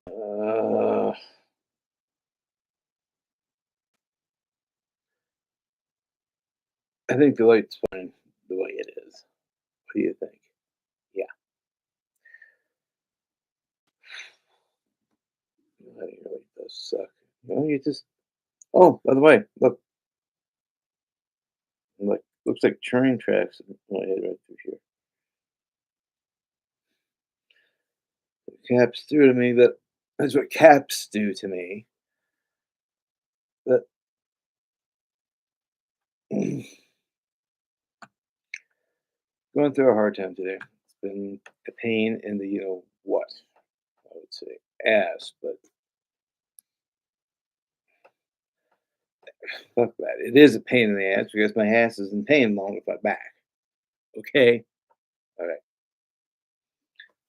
Uh, I think the light's fine the way it is. What do you think? Yeah. Lighting really does suck. You just. Oh, by the way, look, looks like train tracks in my head right through here. Caps do to me that that's what caps do to me. That going through a hard time today. It's been a pain in the what I would say ass, but fuck that. It is a pain in the ass because my ass is in pain along with my back. Okay, all right.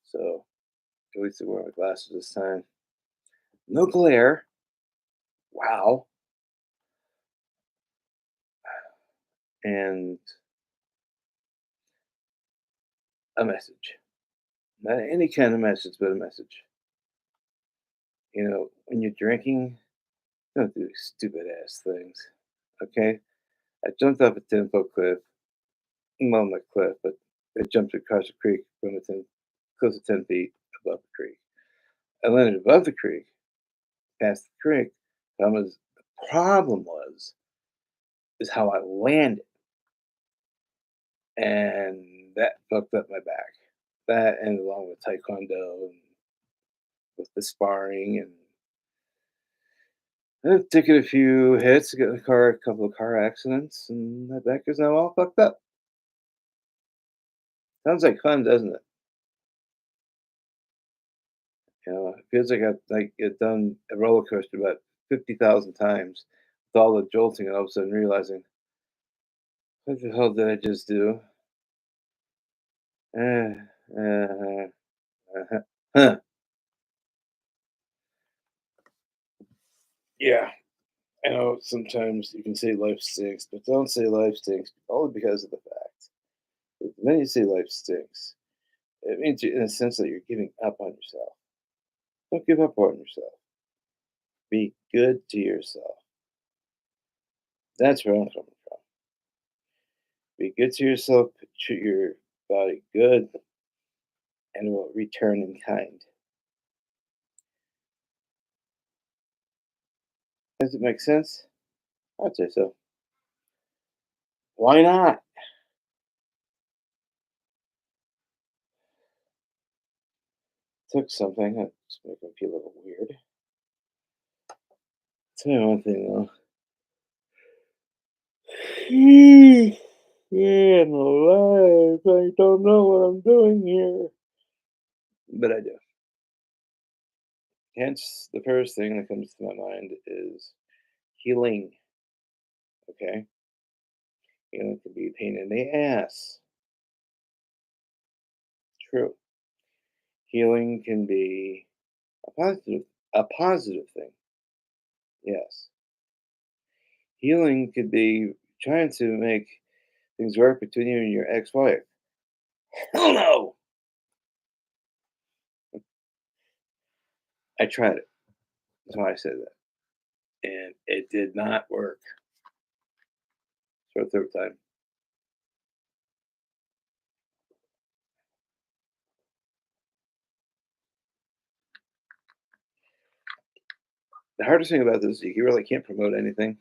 So at least I wear my glasses this time. No glare. Wow. And a message. Not any kind of message, but a message. When you're drinking, don't do stupid ass things. Okay? I jumped off a 10-foot cliff. Well, not cliff, but I jumped across a creek from close to 10 feet above the creek. I landed above the creek, past the creek. The problem was is how I landed, and that fucked up my back. That and along with taekwondo and with the sparring and I've taken a few hits, got in a couple of car accidents, and my back is now all fucked up. Sounds like fun, doesn't it? It feels like I've done a roller coaster about 50,000 times with all the jolting, and all of a sudden realizing, what the hell did I just do? Uh, uh, huh. Yeah, I know sometimes you can say life stinks, but don't say life stinks only because of the fact that when you say life stinks, it means in a sense that you're giving up on yourself. Don't give up on yourself. Be good to yourself. That's where I'm coming from. Be good to yourself, treat your body good, and it will return in kind. Does it make sense? I'd say so. Why not? Took something that's making me feel a little weird. Tell me one thing though. Yeah, no life. I don't know what I'm doing here. But I do. Hence, the first thing that comes to my mind is healing. Okay? Healing can be a pain in the ass. True. Healing can be a positive thing. Yes. Healing could be trying to make things work between you and your ex-wife. Hell no! I tried it. That's why I said that. And it did not work. For the third time. The hardest thing about this is you really can't promote anything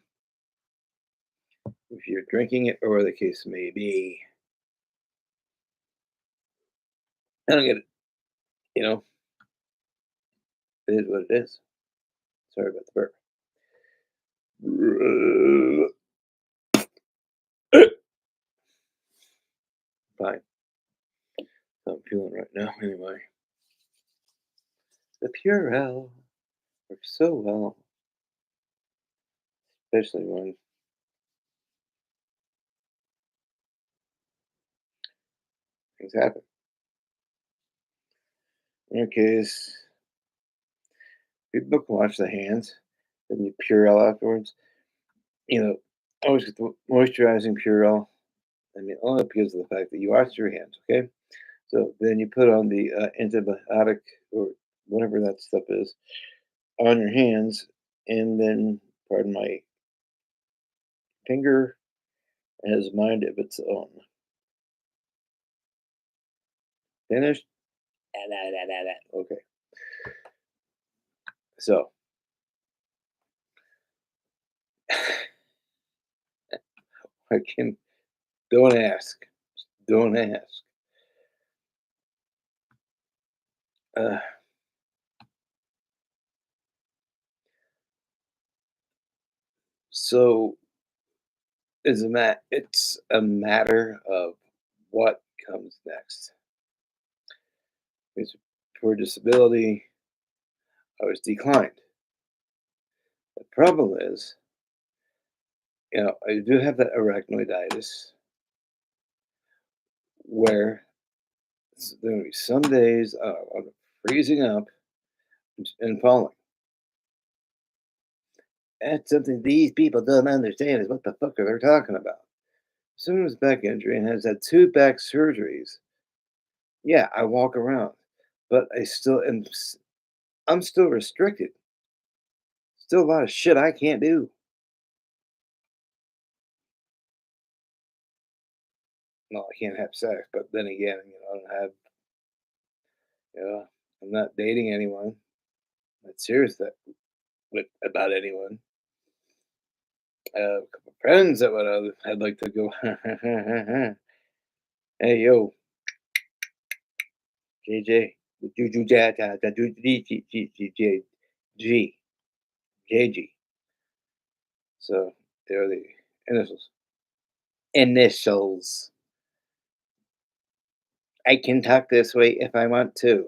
if you're drinking it or the case may be. I don't get it. You know, it is what it is. Sorry about the burp. Fine. How I'm feeling right now, anyway. The Purell works so well, especially when things happen. In your case, people can wash their hands, then you Purell afterwards. You know, always get the moisturizing Purell. I mean, only because of the fact that you wash your hands, okay? So then you put on the antibiotic or whatever that stuff is, on your hands, and then, pardon my finger has mind of its own. Finished? Ah, da, da, da, da. Okay. So, I can don't ask. Don't ask. Uh, so it's a matter of what comes next. Because for disability, I was declined. The problem is, I do have that arachnoiditis where there will be some days I'm freezing up and falling. That's something these people don't understand is what the fuck are they talking about? Someone with back injury and has had two back surgeries. Yeah, I walk around, but I'm still restricted. Still a lot of shit I can't do. Well, I can't have sex, but then again, I don't have, you know, I'm not dating anyone. Not serious about anyone. I have a couple friends that I'd like to go. Hey yo, JJ, Juju Jata, G, JG. So they're the initials. Initials. I can talk this way if I want to.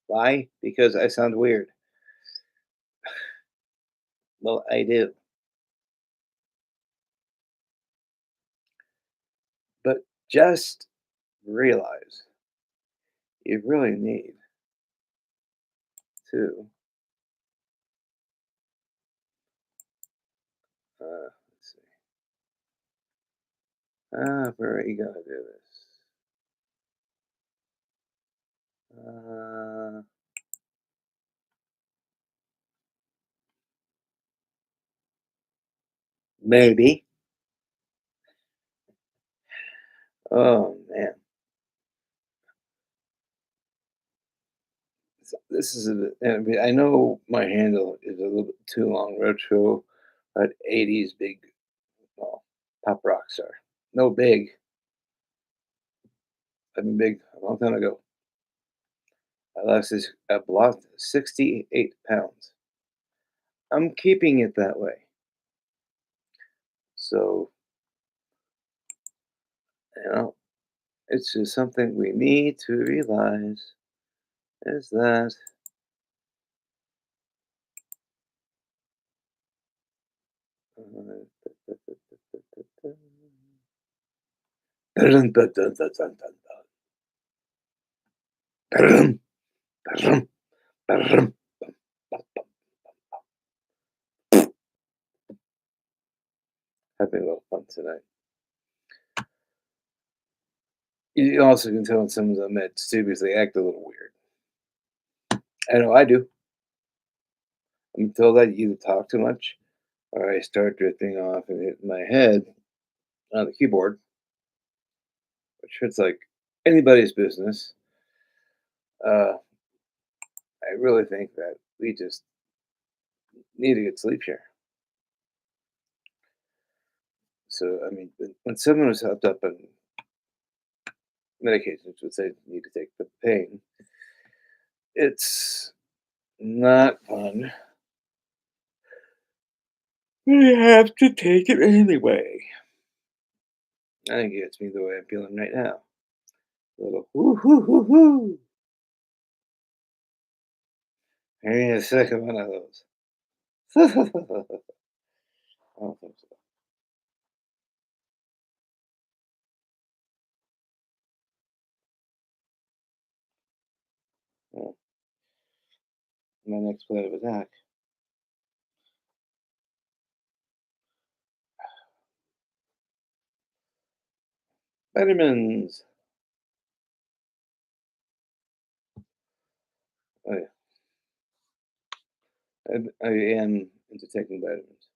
Why? Because I sound weird. Well, I do. But just realize you really need to, let's see. Where are you going to do this? Uh, maybe. Oh, man. This is I mean, I know my handle is a little bit too long, retro, but 80s big, well, pop rock star. No big. I've been big a long time ago. I've lost 68 pounds. I'm keeping it that way. So, you know, it's just something we need to realize is that. Having a little fun tonight. You also can tell when someone's on meds too because they act a little weird. I know I do. I'm told I either talk too much or I start drifting off and hit my head on the keyboard, which it's like anybody's business. Uh, I really think that we just need to get sleep here. So, I mean, when someone was hooked up on medications, which they need to take the pain, it's not fun. We have to take it anyway. I think it gets me the way I'm feeling right now. A little whoo hoo hoo hoo. I need a second one of those. I don't think so. Well, my next plan of attack. Vitamins. Oh, yeah. I am into taking vitamins.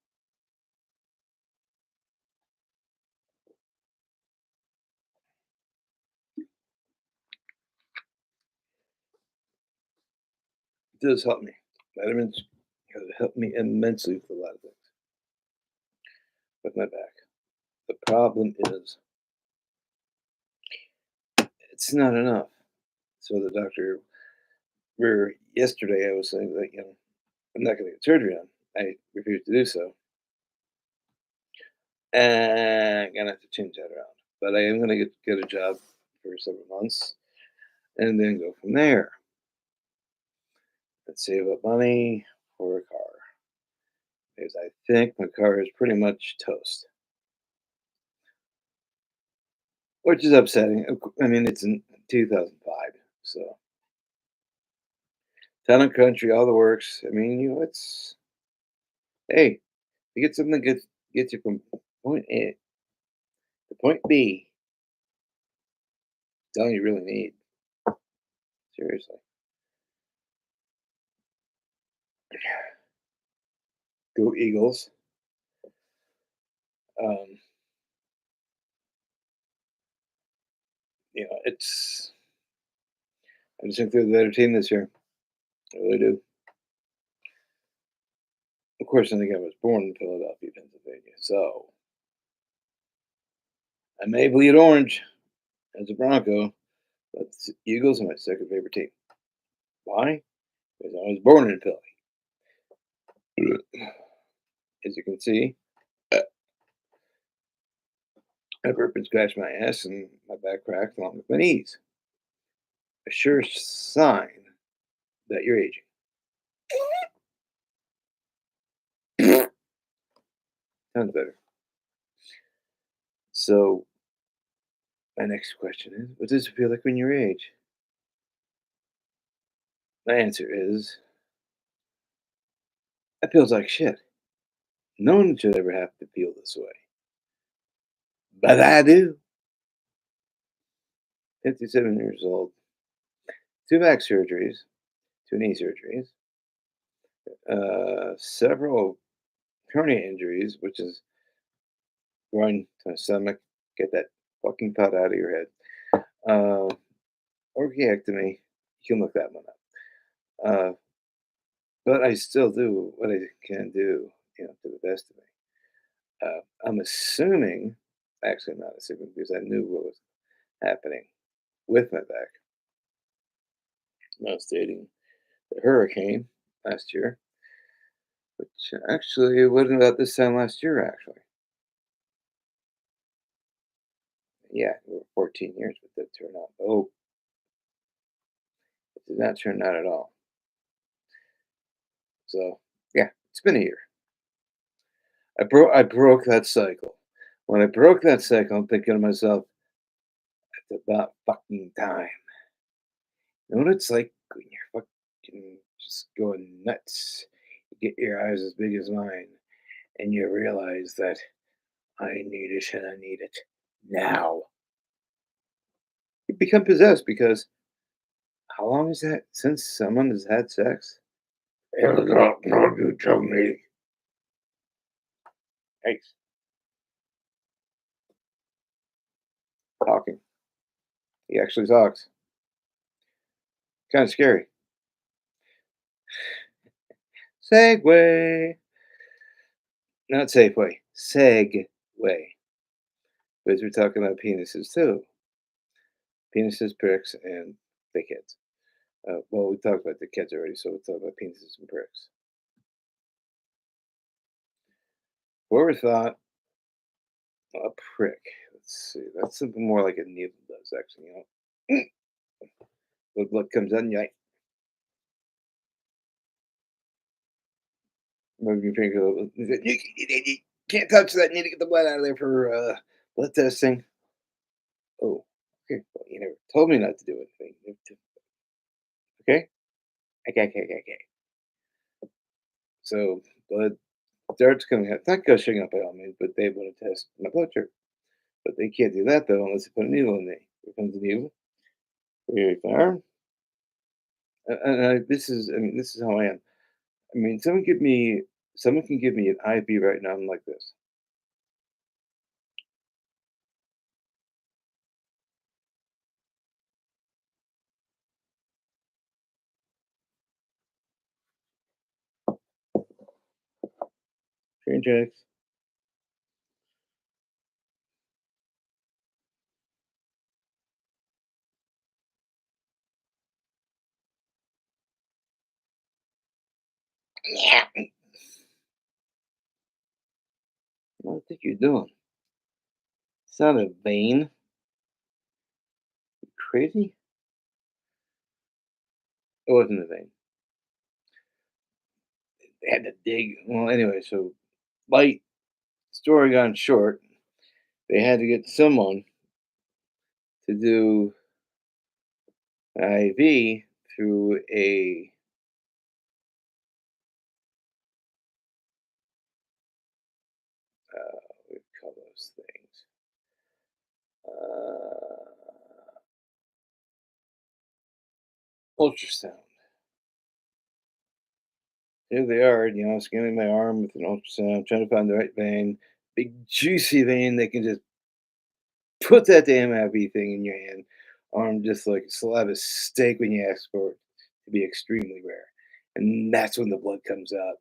It does help me. Vitamins have helped me immensely with a lot of things with my back. The problem is it's not enough. So the doctor, where yesterday I was saying that I'm not going to get surgery on. I refuse to do so, and I'm gonna have to change that around. But I am going to get a job for several months and then go from there and save up money for a car because I think my car is pretty much toast, which is upsetting. I mean, it's in 2005, so town and country, all the works. I mean, it's hey, you get something that gets you from point A to point B. It's all you really need. Seriously, go Eagles. Um, it's I just think they're the better team this year. I really do. Of course, I think I was born in Philadelphia, Pennsylvania, so I may bleed orange as a Bronco, but the Eagles are my second favorite team. Why? Because I was born in Philly. As you can see, I've burped and scratched my ass and my back cracked along with my knees. A sure sign that you're aging. Sounds better. So, my next question is, what does it feel like when you age? My answer is, it feels like shit. No one should ever have to feel this way. But I do. 57 years old, two back surgeries, two knee surgeries, several hernia injuries, which is going to the stomach, get that fucking thought out of your head. Uh, Orchiectomy, you can look that one up. Uh, but I still do what I can do, to the best of me. I'm assuming, actually, I'm not assuming because I knew what was happening with my back. I was dating the hurricane last year, which actually it wasn't about this time last year, actually. Yeah, we were 14 years, but that turned out. Oh, it did not turn out at all. So, yeah, it's been a year. I broke that cycle. When I broke that cycle, I'm thinking to myself, it's about fucking time. You know what it's like when you're fucking just going nuts? You get your eyes as big as mine, and you realize that I need it and I need it now. You become possessed because how long is that since someone has had sex? It's not you tell me. Thanks. Talking. He actually talks. Kind of scary. Segway. Not Safeway. Segway. Because we're talking about penises too. Penises, pricks, and dickheads. Well, we talked about the kids already, so we'll talk about penises and pricks. Whoever thought a prick? Let's see. That's something more like a needle does, actually. The blood comes in, you like, move your finger. You can't touch that. You need to get the blood out of there for blood testing. Oh, okay. Well, you never told me not to do anything. Okay? Okay, okay, okay, okay. So blood starts coming out. It's not gushing up by all means, but they want to test my blood sugar. But they can't do that though unless they put a needle in me. Here comes the needle. Here you are. This is, I mean, this is how I am. I mean, someone can give me an IV right now. I'm like this. Train tracks. Yeah. What do you think you're doing? It's not a vein. Crazy? It wasn't a vein. They had to dig. Well, anyway, so light story gone short. They had to get someone to do IV through a what do you call those things? Ultrasound. Here they are, scanning my arm with an ultrasound, trying to find the right vein, big juicy vein that can just put that damn IV thing in your hand, arm just like a slab of steak when you ask for it to be extremely rare. And that's when the blood comes out,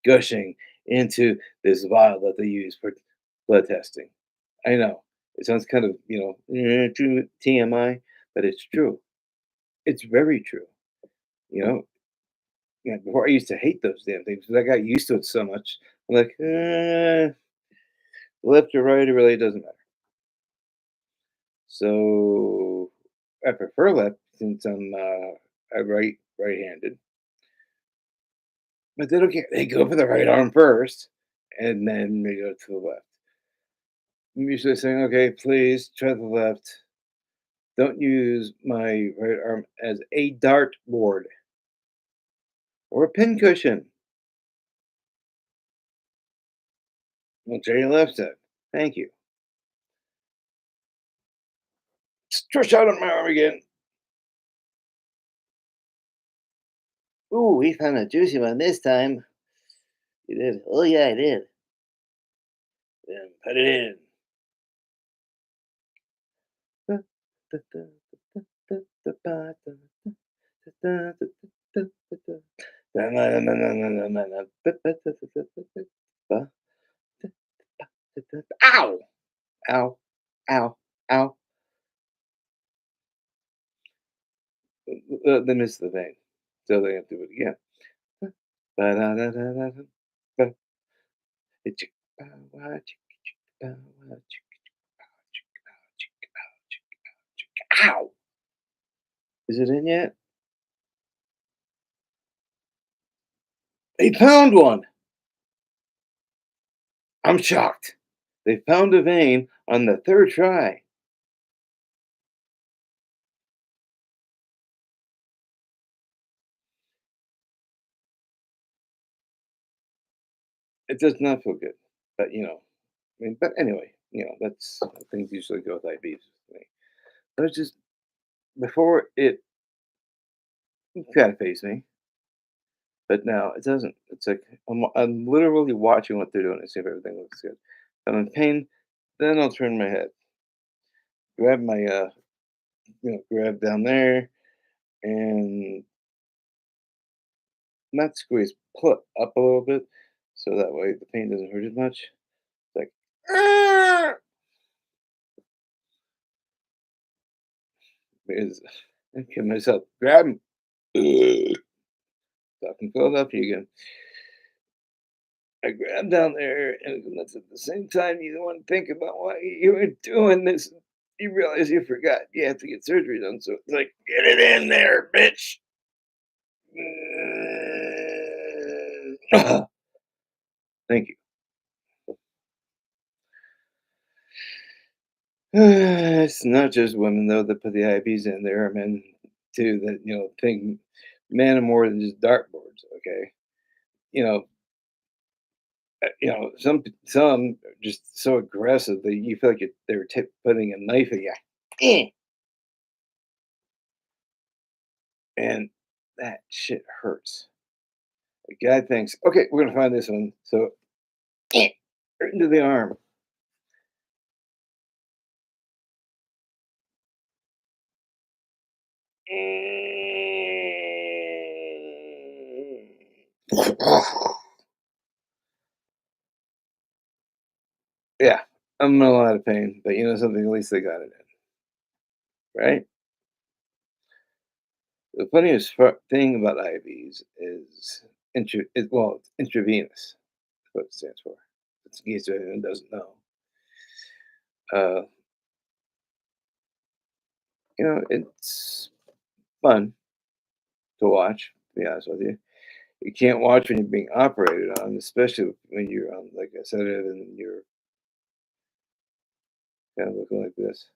gushing into this vial that they use for blood testing. I know it sounds kind of, true TMI, but it's true. It's very true. You know, before I used to hate those damn things, but I got used to it so much. I'm like, left or right, it really doesn't matter. So I prefer left since I'm a right-handed. But they don't care. They go for the right arm first, and then they go to the left. I'm usually saying, okay, please try the left. Don't use my right arm as a dart board or a pincushion. Well, try your left side. Thank you. Stretch out on my arm again. Ooh, we found a juicy one this time. You did. Oh yeah, I did. Then put it in. Ow! Ow! Ow! Ow! They missed the vein, so they have to do it again. Ba-da-da-da-da-da. Ba- chick- bow, wow, chick- bow, wow, chick- Ow! Is it in yet? They found one. I'm shocked. They found a vein on the third try. It does not feel good, but but anyway, that's things usually go with IVs with me. But it's just before it kind of phased me, but now it doesn't. It's like I'm literally watching what they're doing to see if everything looks good. If I'm in pain, then I'll turn my head, grab my grab down there, and not squeeze, pull it up a little bit, so that way the pain doesn't hurt as much. Like, "Ah!" Because I give myself grab him. Talking Philadelphia again. I grabbed down there, and that's at the same time you don't want to think about why you were doing this. You realize you forgot you have to get surgery done. So it's like, get it in there, bitch. Thank you. It's not just women though that put the IVs in. There are men too that think men are more than just dartboards. Okay, you know, some are just so aggressive that you feel like they're putting a knife in you. Eh, and that shit hurts. The guy thinks, okay, we're gonna find this one. So right into the arm. Yeah, I'm in a lot of pain, but you know something? At least they got it in, right? The funniest thing about IVs is it's intravenous. That's what it stands for. It's in case anyone doesn't know. Uh, it's fun to watch. To be honest with you, you can't watch when you're being operated on, especially when you're on like a sedative and you're kind of looking like this.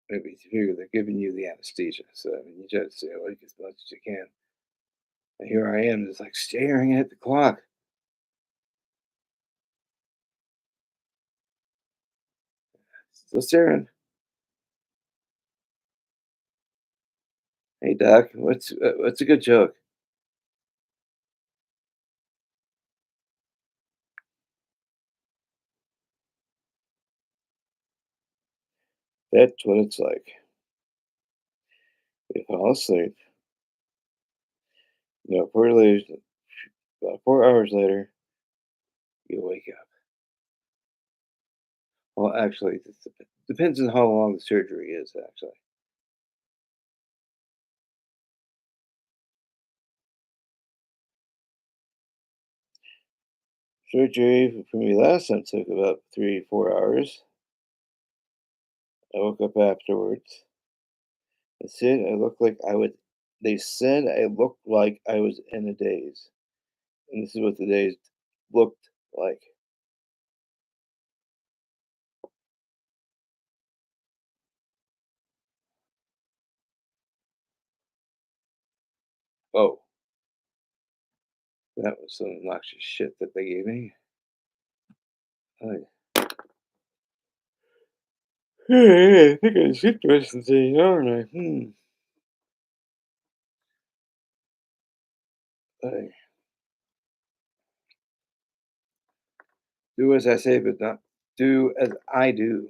Maybe you figure they're giving you the anesthesia, so I mean, you try to stay awake as much as you can. And here I am, just like staring at the clock. Still staring. Hey, doc, what's a good joke? That's what it's like. You fall asleep. You know, 4 hours later, you wake up. Well, actually, it depends on how long the surgery is. Actually, surgery for me last time took about 3, 4 hours. I woke up afterwards. They said I looked like I would. They said I looked like I was in a daze, and this is what the daze looked like. Oh, that was some noxious shit that they gave me. I, I think I sleep the rest of the day, aren't I? I do as I say, but not do as I do.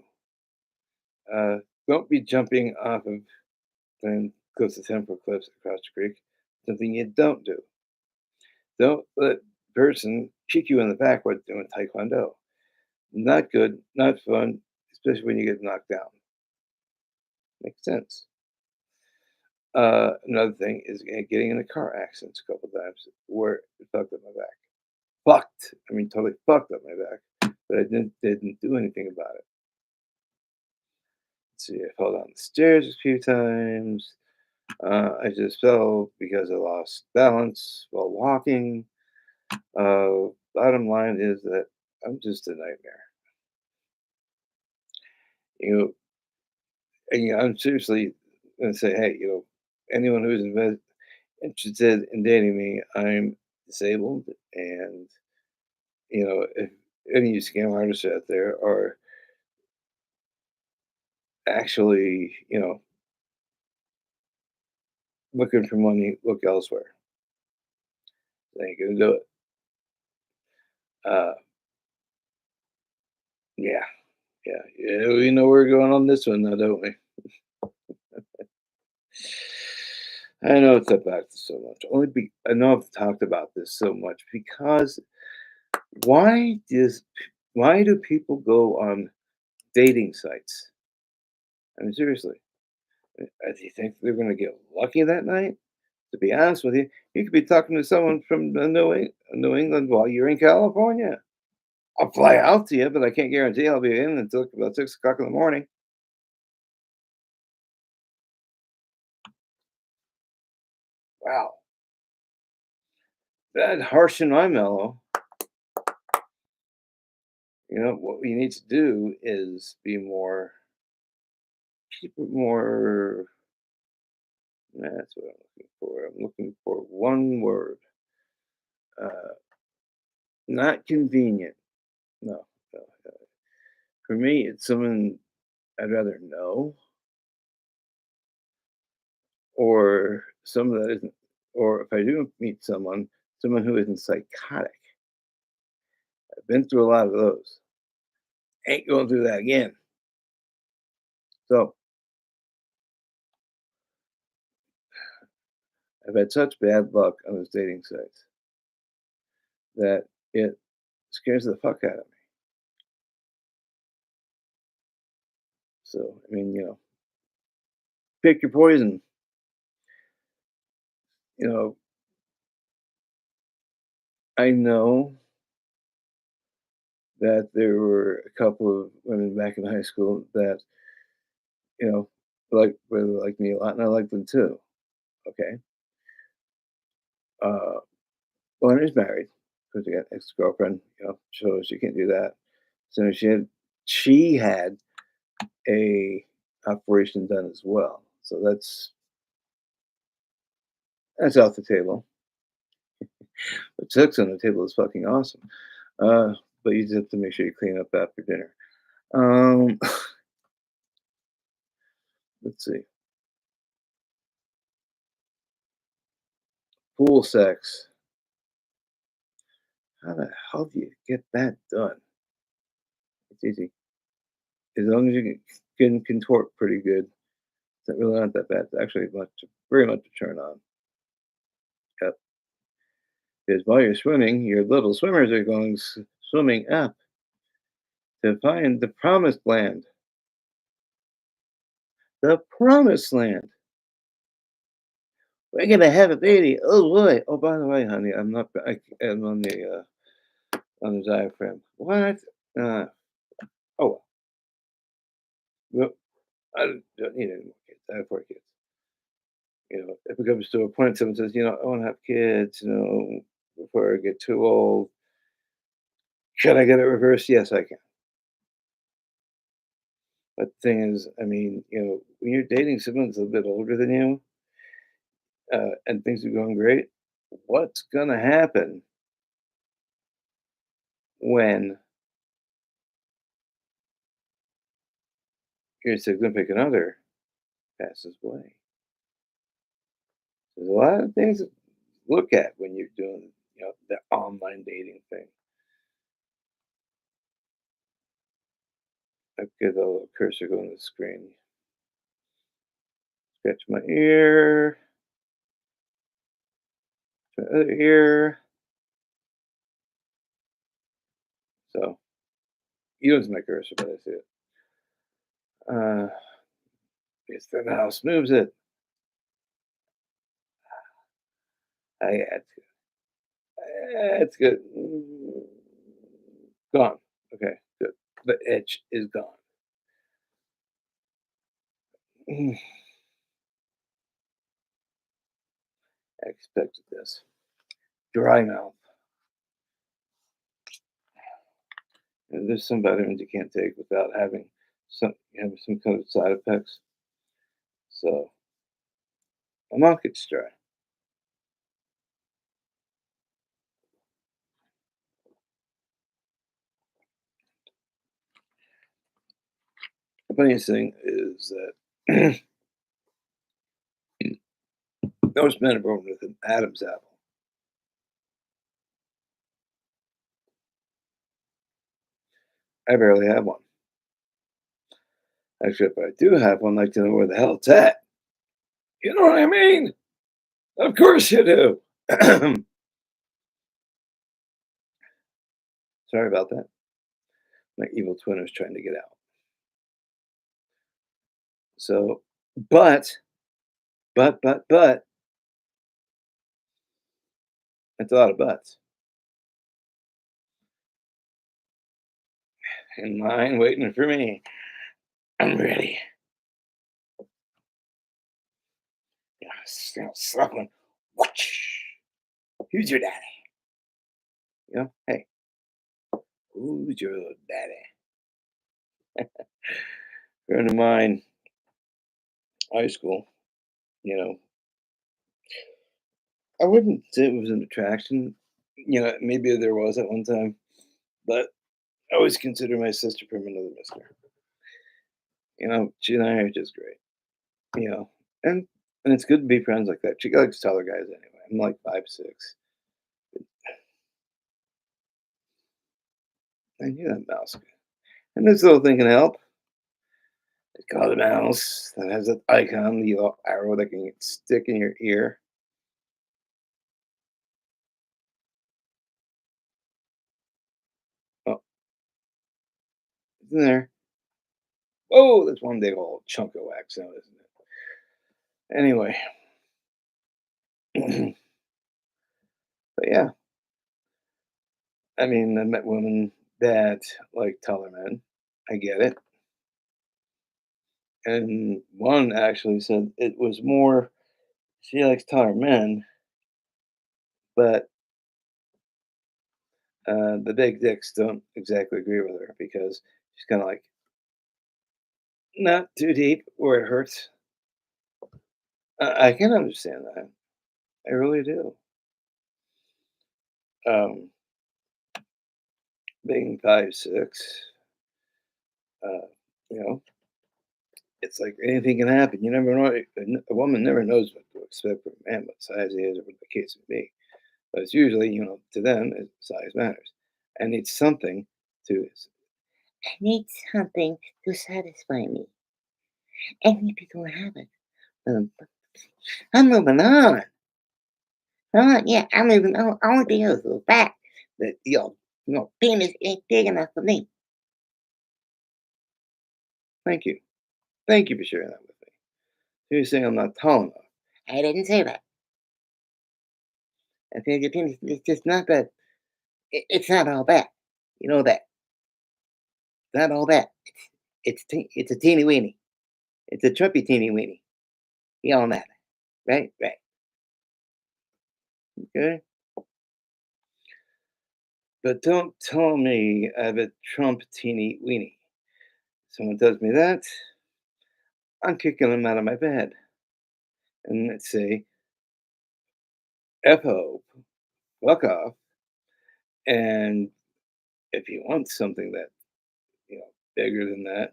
Uh, don't be jumping off of close to temple cliffs across the creek. Something you don't do. Don't let person kick you in the back while doing taekwondo. Not good, not fun, especially when you get knocked down. Makes sense. Another thing is getting in a car accidents a couple times where it fucked up my back. Fucked. I mean, totally fucked up my back. But I didn't do anything about it. Let's see, I fell down the stairs a few times. I just fell because I lost balance while walking. Bottom line is that I'm just a nightmare. You know, I'm seriously gonna say, hey, anyone who's interested in dating me, I'm disabled, and if any of you scam artists out there are actually, looking for money, look elsewhere. They ain't gonna do it. Uh, yeah, yeah, yeah. We know where we're going on this one now, don't we? I know it's about this so much. I know I've talked about this so much because why does why do people go on dating sites? I mean, seriously, do you think they're going to get lucky that night? To be honest with you could be talking to someone from New England while you're in California. I'll fly out to you, but I can't guarantee I'll be in until about 6 o'clock in the morning. Wow, that harsh and my mellow. What we need to do is be more, keep it more. That's what I'm looking for. I'm looking for one word. Uh, Not convenient. No, no. For me, it's someone. I'd rather know, or someone that isn't, or if I do meet someone, someone who isn't psychotic. I've been through a lot of those. Ain't going through that again. So I've had such bad luck on those dating sites that it scares the fuck out of me. So, I mean, pick your poison. You know, I know that there were a couple of women back in high school that, you know, really like me a lot, and I like them too. Okay. Uh, One is married because she got ex girlfriend, so she can't do that. So she had a operation done as well. So that's off the table. But sex on the table is fucking awesome. Uh, but you just have to make sure you clean up after dinner. Um, let's see. Pool sex. How the hell do you get that done? It's easy. As long as can contort pretty good, it's really not that bad. It's actually very much a turn on. Yep. Because while you're swimming, your little swimmers are going swimming up to find the promised land. The promised land. We're gonna have a baby. Oh boy. Oh, by the way, honey, I'm not. I'm on the diaphragm. What? Uh, oh, well, I don't need any more kids. I have 4 kids. If it comes to a point, someone says, I want to have kids, before I get too old. Should I get it reversed? Yes, I can. But the thing is, I mean, when you're dating someone that's a bit older than you, and things are going great, what's gonna happen when your significant other passes away? There's a lot of things to look at when you're doing, the online dating thing. I get the little cursor going on the screen. Scratch my ear, my other ear. So you don't see my cursor, but I see it. It's the mouse moves it. I it's good. Gone. Okay, good. The itch is gone. I expected this. Dry mouth. And there's some vitamins you can't take without having some kind of side effects. So my mouth gets dry. The funniest thing is that most men are born with an Adam's apple. I barely have one. Actually, if I do have one, I'd like to know where the hell it's at. You know what I mean? Of course you do. Sorry about that. My evil twin was trying to get out. So, but, but, it's a lot of buts in line waiting for me. I'm ready. Yeah, slap one. Whoosh. Who's your daddy? Hey, who's your daddy? Friend of mine, high school. You know, I wouldn't say it was an attraction. Maybe there was at one time, but I always consider my sister from another mister. She and I are just great. You know, and and it's good to be friends like that. She likes taller guys anyway. I'm like 5'6". And that mouse. And this little thing can help. It's called a mouse that has an icon, the little arrow that can stick in your ear. Oh, it's in there. Oh, that's one big old chunk of wax now, isn't it? Anyway, but yeah, I mean, I met women that like taller men. I get it. And one actually said it was more she likes taller men, but the big dicks don't exactly agree with her because she's kind of like not too deep where it hurts. I can understand that. I really do. Um, Being 5'6", uh, you know, it's like anything can happen. You never know. A woman never knows what to expect from a man, what size he is, or what the case may be. But it's usually, to them, size matters. And it's something to. I need something to satisfy me. And if you don't have it, um, I'm moving on. Yeah, I'm moving on. Only because of the fact that your penis ain't big enough for me. Thank you. Thank you for sharing that with me. You're saying I'm not tall enough. I didn't say that. I said your penis is just not that. It's not all that. You know that. It's not all that. It's a teeny weeny. It's a trumpy teeny weeny. You all know that, right? Right. Okay. But don't tell me I have a Trump teeny weeny. Someone tells me that, I'm kicking them out of my bed. And let's say, F hope, fuck off. And if you want something that, bigger than that,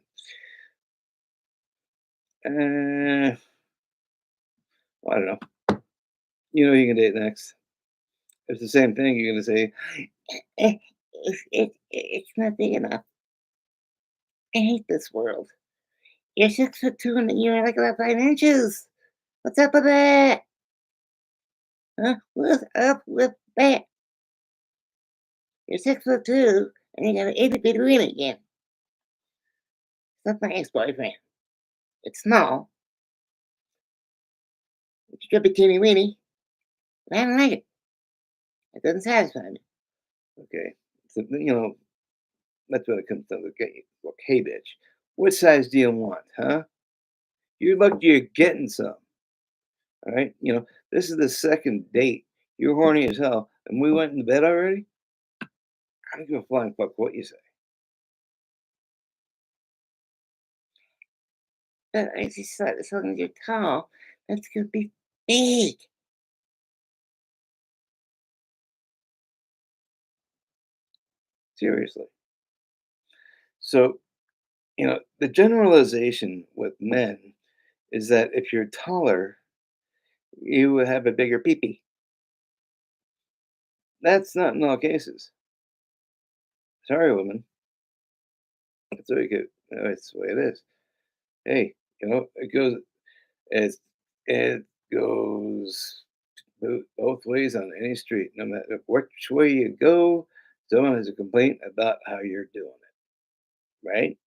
well, I don't know. You can date next. It's the same thing. You're going to say, It's not big enough. I hate this world. You're 6'2" and you're like about 5 inches. What's up with that? Huh? What's up with that? You're 6'2" and you got an itty bitty ween again. That's my ex-boyfriend. It's small. It could be teeny weeny. But I don't like it. It doesn't satisfy me. okay. So, that's what it comes down to. Okay, look, hey, bitch, what size do you want, huh? You're lucky you're getting some. All right. This is the second date. You're horny as hell, and we went in bed already. I don't give a flying fuck what you say. But I just thought as long as you're tall, that's gonna be big. Seriously. So, the generalization with men is that if you're taller, you would have a bigger peepee. That's not in all cases. Sorry, woman. That's the way it's the way it is. Hey, it it goes both ways on any street. No matter which way you go, someone has a complaint about how you're doing it, right?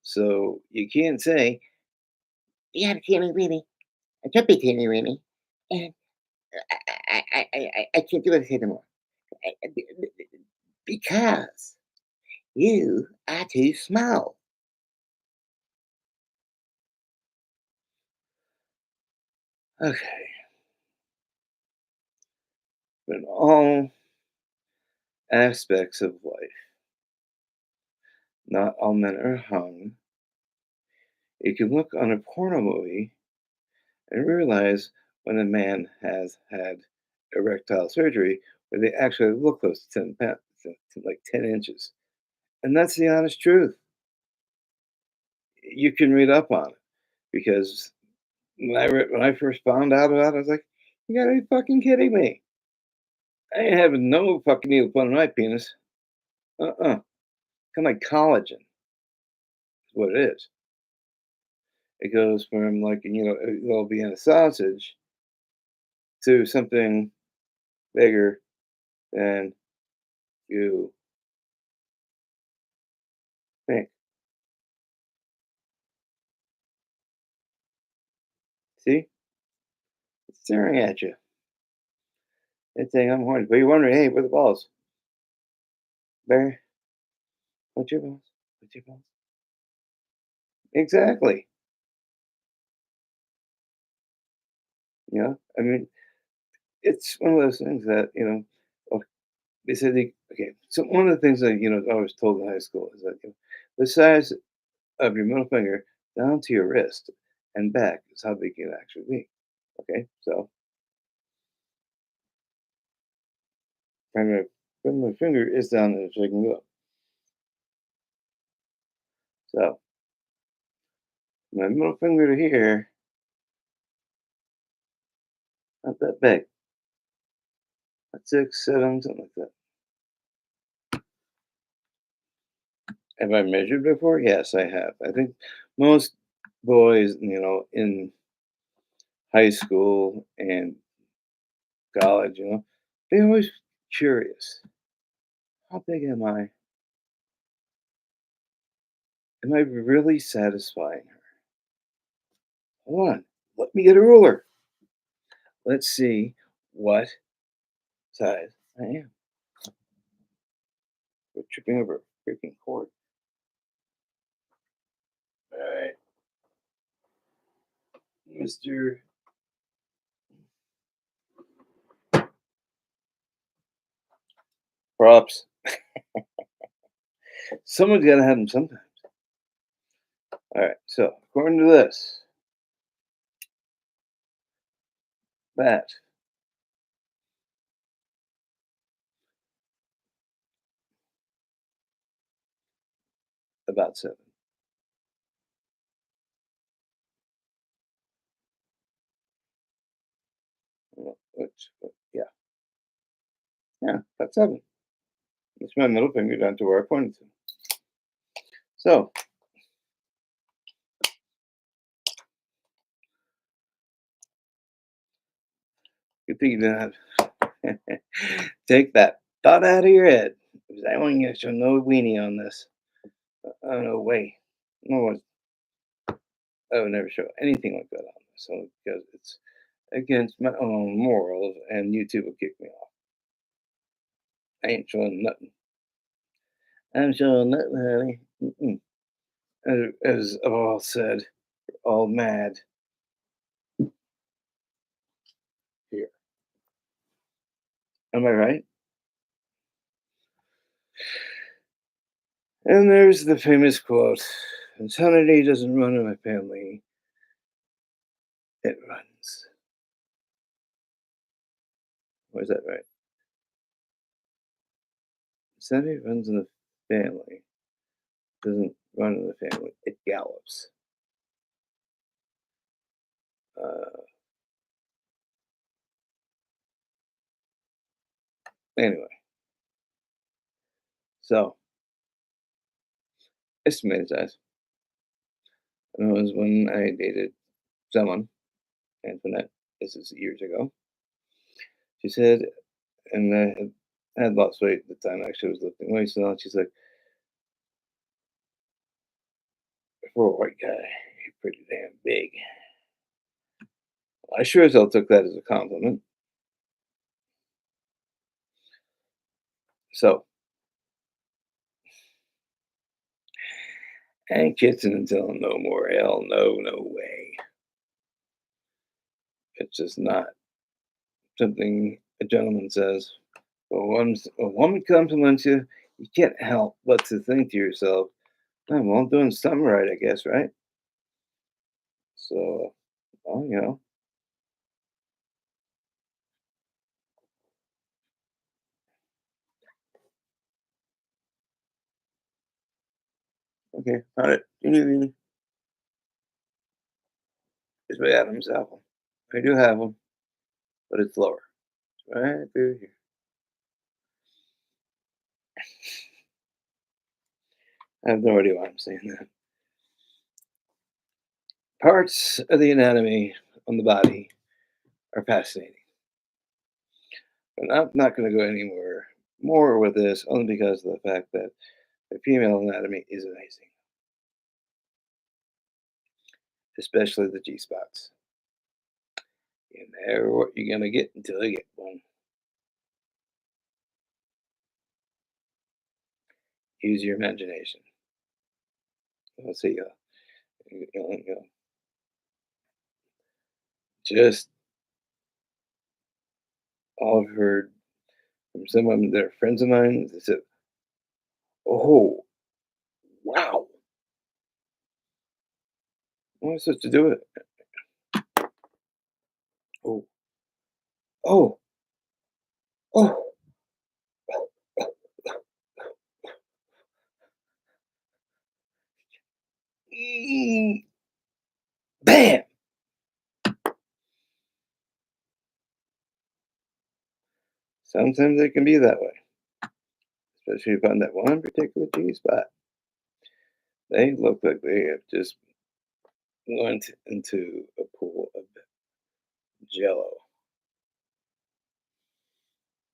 So you can't say, You got a teeny weeny, a chubby teeny weeny, and I can't do this anymore. Because you are too small. okay, but in all aspects of life, not all men are hung. You can look on a porno movie and realize when a man has had erectile surgery where they actually look close to 10 pounds, to like 10 inches. And that's the honest truth. you can read up on it because when I first found out about it, I was like, "You gotta be fucking kidding me! I ain't having no fucking needle put on my penis. Uh-uh. Kind of like collagen is what it is. It goes from like it'll be in a sausage to something bigger than you think. See, it's staring at you. It's saying I'm horny, but you're wondering, hey, where are the balls? There. What's your balls? What's your balls? Exactly. I mean, it's one of those things that they said okay. So one of the things that I was told in high school is that the size of your middle finger down to your wrist and back is how big it actually be. Okay, so I'm gonna put my finger is down and so I can go. So my middle finger to here, not that big. About 6, 7, something like that. Have I measured before? Yes, I have. I think most boys, in high school and college, they're always curious. How big am I? Am I really satisfying her? Hold on. Let me get a ruler. Let's see what size I am. We're tripping over a freaking cord. All right, Mr. Props. Someone's got to have them sometime. All right, so according to this, that about 7. Yeah, yeah, about 7. That's my middle finger down to where I pointed to. So, good thing you didn't have take that thought out of your head. Because I want you to show no weenie on this. Oh, no way. No, I would never show anything like that on this because it's against my own morals and YouTube will kick me off. I ain't showing nothing. I'm showing nothing, honey. Mm-mm. As all said, all mad here. Am I right? And there's the famous quote: "Insanity doesn't run in my family; it runs." Where's that right? Insanity runs in the family, doesn't run in the family; it gallops. Uh, anyway, so estimated size. And it was when I dated someone, Antoinette. This is years ago. She said, and I had lost weight at the time. Actually, I was lifting weights and all. She's like, "For a white guy, you're pretty damn big." I sure as hell took that as a compliment. So I ain't kissing and telling no more. Hell no, no way. It's just not something a gentleman says. But once a woman compliments you, you can't help but to think to yourself, "Oh, well, I'm doing something right, I guess, right?" So, well. Okay, got it. It's by Adam's apple. I do have one, but it's lower. It's right through here. I have no idea why I'm saying that. Parts of the anatomy on the body are fascinating. But I'm not going to go anywhere more with this only because of the fact that the female anatomy is amazing, especially the G spots. You never what you're going to get until you get one. Use your imagination. Let's see. Just all I've heard from some of them that are friends of mine. They said, "Oh, wow, what am I supposed to do with it?" Oh, oh, oh, mm, bam. Sometimes it can be that way, especially if on that one particular G spot. They look like they have just went into a pool of jello,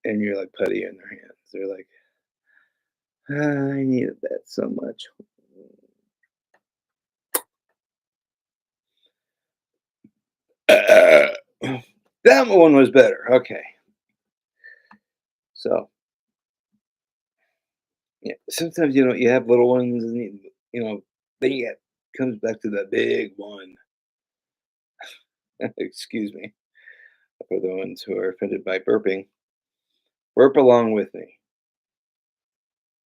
and you're like putty in their hands. They're like, "Ah, I needed that so much." That one was better. Okay, so yeah, sometimes you have little ones, and then you get comes back to the big one. Excuse me for the ones who are offended by burping. Burp along with me.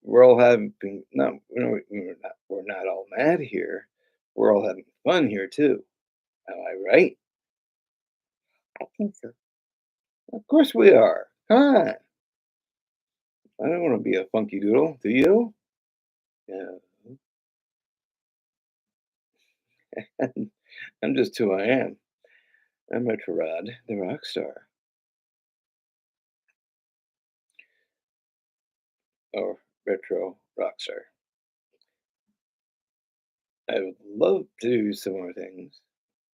We're all having not we're not all mad here. We're all having fun here too. Am I right? I think so. Of course we are. Come on. I don't want to be a funky doodle. Do you? Yeah. I'm just who I am. I'm Retro Rod, the rock star, or retro rock star. I would love to do some more things.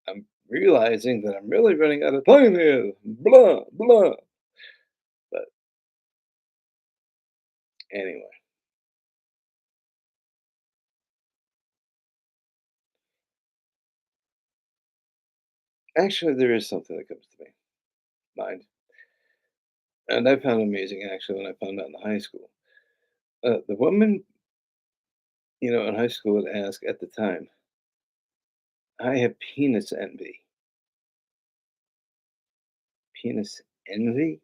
I'm realizing that I'm really running out of time here. Blah blah. But anyway, actually, there is something that comes to me mind, and I found amazing actually when I found out in high school. The woman, in high school would ask at the time, "I have penis envy." Penis envy?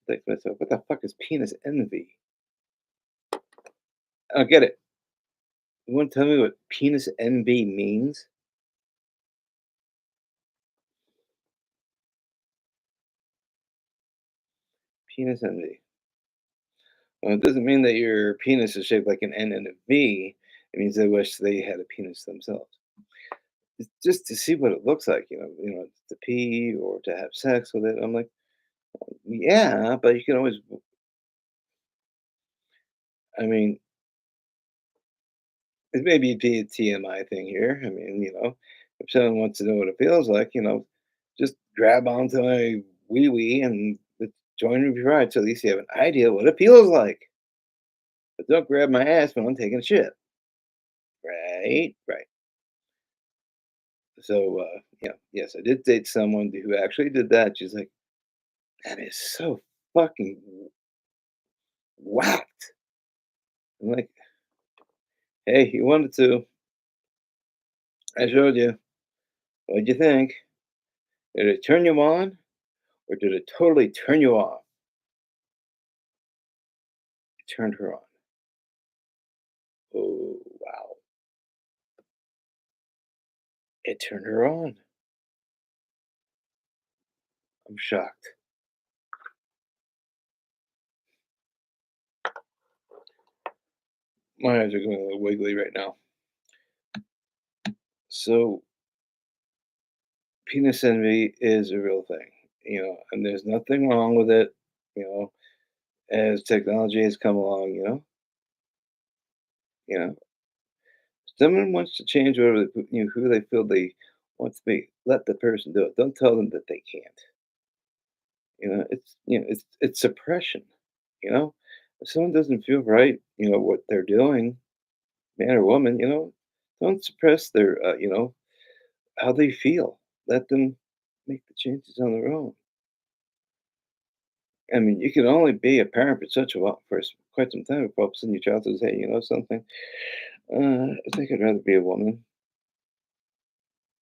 Like myself, what the fuck is penis envy? I don't get it. You want to tell me what penis envy means? Penis envy. Well, it doesn't mean that your penis is shaped like an N and a V. It means they wish they had a penis themselves. It's just to see what it looks like, to pee or to have sex with it. I'm like, yeah, but you can always. I mean, it may be a TMI thing here. I mean, if someone wants to know what it feels like, just grab onto my wee wee and join me right. So at least you have an idea what it feels like. But don't grab my ass when I'm taking a shit. Right? Right. So, yes, I did date someone who actually did that. She's like, that is so fucking whacked. I'm like, hey, you wanted to. I showed you. What'd you think? Did it turn you on or did it totally turn you off? It turned her on. Oh, wow. It turned her on. I'm shocked. My eyes are going a little wiggly right now. So, penis envy is a real thing, and there's nothing wrong with it, you know, as technology has come along, you know, someone wants to change whatever who they feel they want to be. Let the person do it. Don't tell them that they can't. It's suppression. You know, if someone doesn't feel right, what they're doing, man or woman, don't suppress their, how they feel. Let them make the changes on their own. I mean, you can only be a parent for such a while, for quite some time before all of a sudden your child says, "Hey, you know something? I think I'd rather be a woman."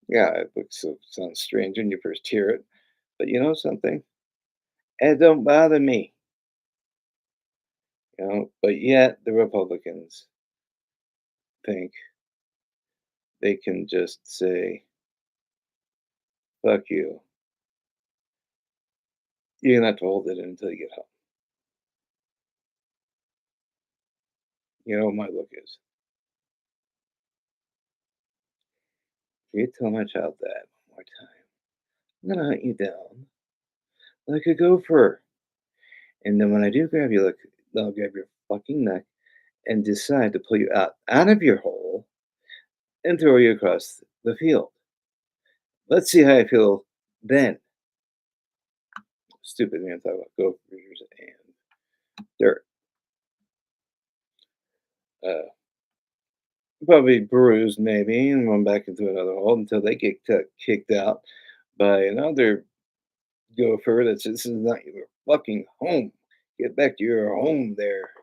Yeah, it looks so sounds strange when you first hear it, but you know something? It don't bother me, But yet the Republicans think they can just say, "Fuck you. You're gonna have to hold it in until you get home." You know what my look is? If you tell my child that one more time, I'm gonna hunt you down like a gopher. And then when I do grab you, like, I'll grab your fucking neck and decide to pull you out of your hole and throw you across the field. Let's see how I feel then. Stupid man talk about gophers and dirt. Uh, Probably bruised maybe and run back into another hole until they get kicked out by another gopher that says, "This is not your fucking home. Get back to your home there,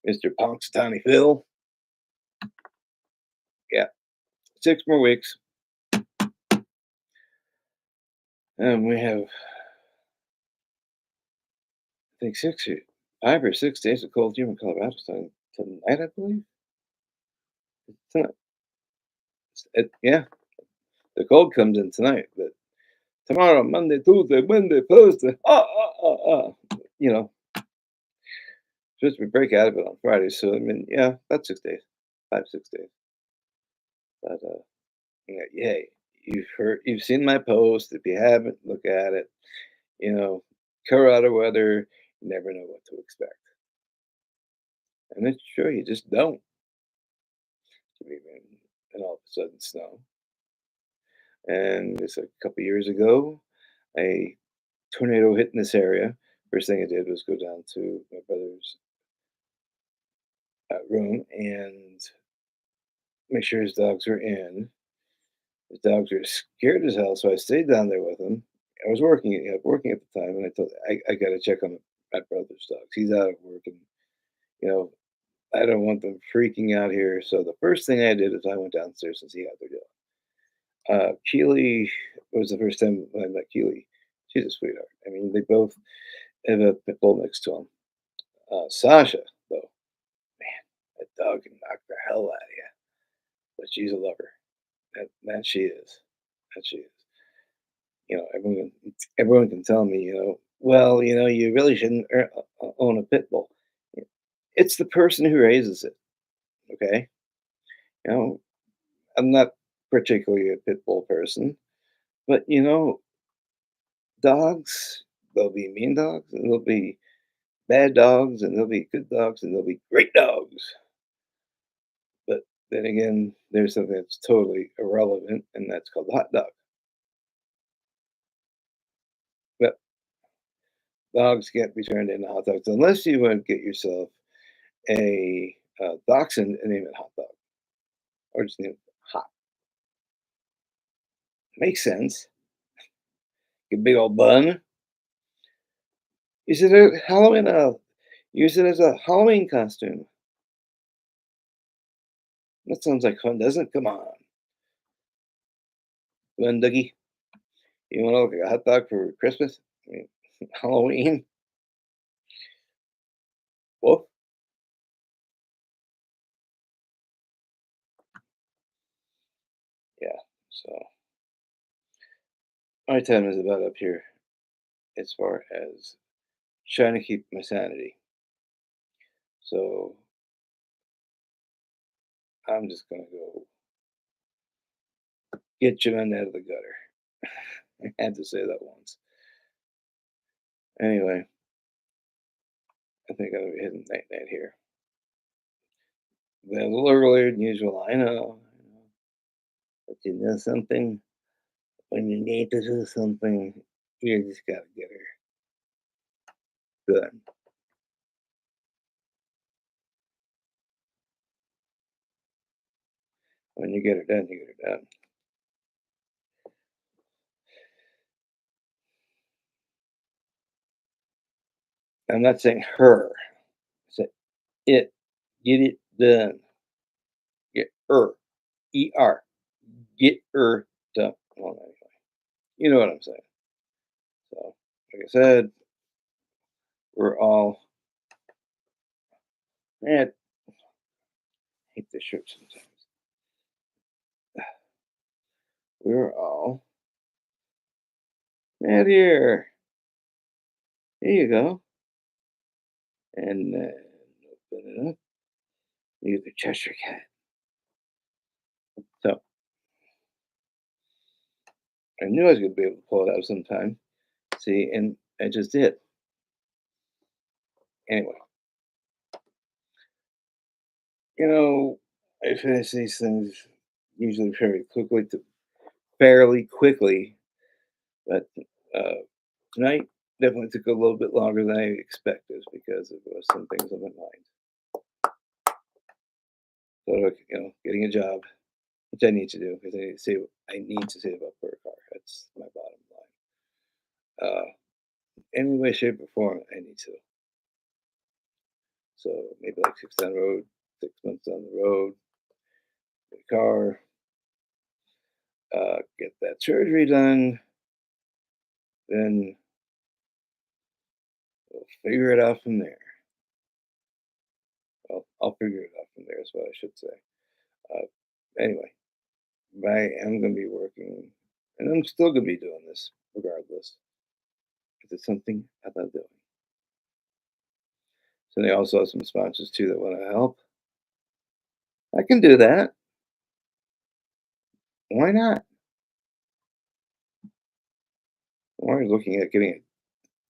Mr. Punxsutawney Phil." Yeah, 6 more weeks, and we have, I think, 5 or 6 days of cold here in Colorado starting tonight, I believe. Tonight. Yeah, the cold comes in tonight, but tomorrow, Monday, Tuesday, Wednesday, Thursday, you know, supposed to break out of it on Friday. So, I mean, yeah, that's 6 days, 5, 6 days. But, yeah, you've seen my post. If you haven't, look at it. You know, Colorado weather, you never know what to expect. And it's true, you just don't. And all of a sudden, snow. And just a couple years ago, a tornado hit in this area. First thing I did was go down to my brother's room and make sure his dogs were in. His dogs were scared as hell, so I stayed down there with him. I was working at the time, and I told I got to check on my brother's dogs. He's out of work, and you know I don't want them freaking out here. So the first thing I did is I went downstairs and see how they're doing. Keely was the first time I met Keely. She's a sweetheart. I mean, they both have a pit bull next to them. Sasha, though, man, that dog can knock the hell out of you, but she's a lover. That she is. That she is. Everyone can tell me, well, you really shouldn't own a pit bull. It's the person who raises it. Okay, you know, I'm not particularly a pit bull person, but dogs, there'll be mean dogs, and there'll be bad dogs, and there'll be good dogs, and there'll be great dogs. But then again, there's something that's totally irrelevant, and that's called the hot dog. But dogs can't be turned into hot dogs unless you want to get yourself a dachshund and name it hot dog, or just name it hot. Makes sense. Get a big old bun. Use it as Halloween. Use it as a Halloween costume. That sounds like fun, doesn't it? Come on, Glenn Dougie. You want to look like a hot dog for Christmas? I mean, Halloween. Whoop. Yeah. So my time is about up here as far as trying to keep my sanity. So I'm just gonna go get Joanne out of the gutter. I had to say that once. Anyway, I think I'm gonna be hitting night night here. Been a little earlier than usual. I know. I know. But you know something? When you need to do something, you just gotta get her done. When you get her done, you get her done. I'm not saying her. I said it. Get it done. Get her. E-R. Get her done. Well, anyway, you know what I'm saying. So, like I said, we're all, man, I hate this shirt sometimes. We're all, right here. Here you go. And then open it up. You get the Cheshire Cat. So I knew I was going to be able to pull it out sometime. See, and I just did. Anyway, I finish these things usually fairly quickly, but uh, tonight definitely took a little bit longer than I expected because of some things on my mind. So, getting a job, which I need to do because I need to save up for a car. That's my bottom line. Any way, shape, or form, I need to. So maybe like 6 months down the road, get a car, get that surgery done, then we'll figure it out from there. Well, I'll figure it out from there is what I should say. Anyway, I am going to be working, and I'm still going to be doing this regardless because it's something I love doing. So they also have some sponsors too that want to help. I can do that. Why not? I'm already looking at getting a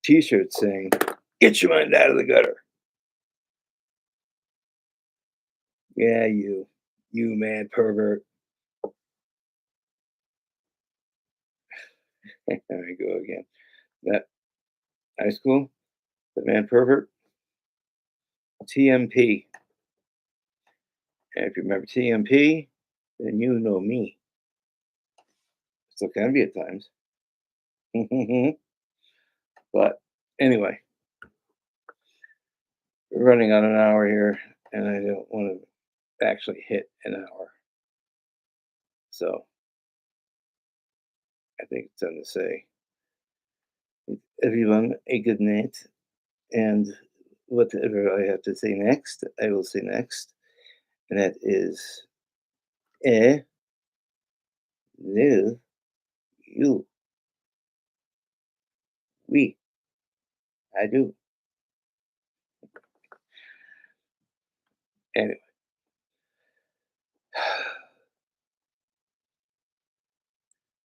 T-shirt saying "Get your mind out of the gutter." Yeah, you man pervert. There I go again. That high school, the man pervert, TMP. And if you remember TMP, then you know me. Still can be at times. But anyway, we're running on an hour here, and I don't want to actually hit an hour. So I think it's time to say everyone a good night. And whatever I have to say next, I will say next. And that is, eh, live, you, we, I do. Anyway,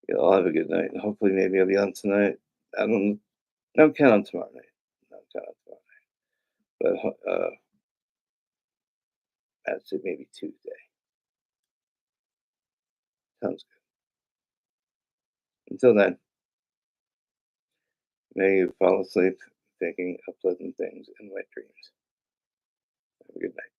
you all have a good night. And hopefully, maybe I'll be on tonight. I don't count on tomorrow night. Don't count on tomorrow night. But I'd say maybe Tuesday. Sounds good. Until then, may you fall asleep thinking of pleasant things and wet dreams. Have a good night.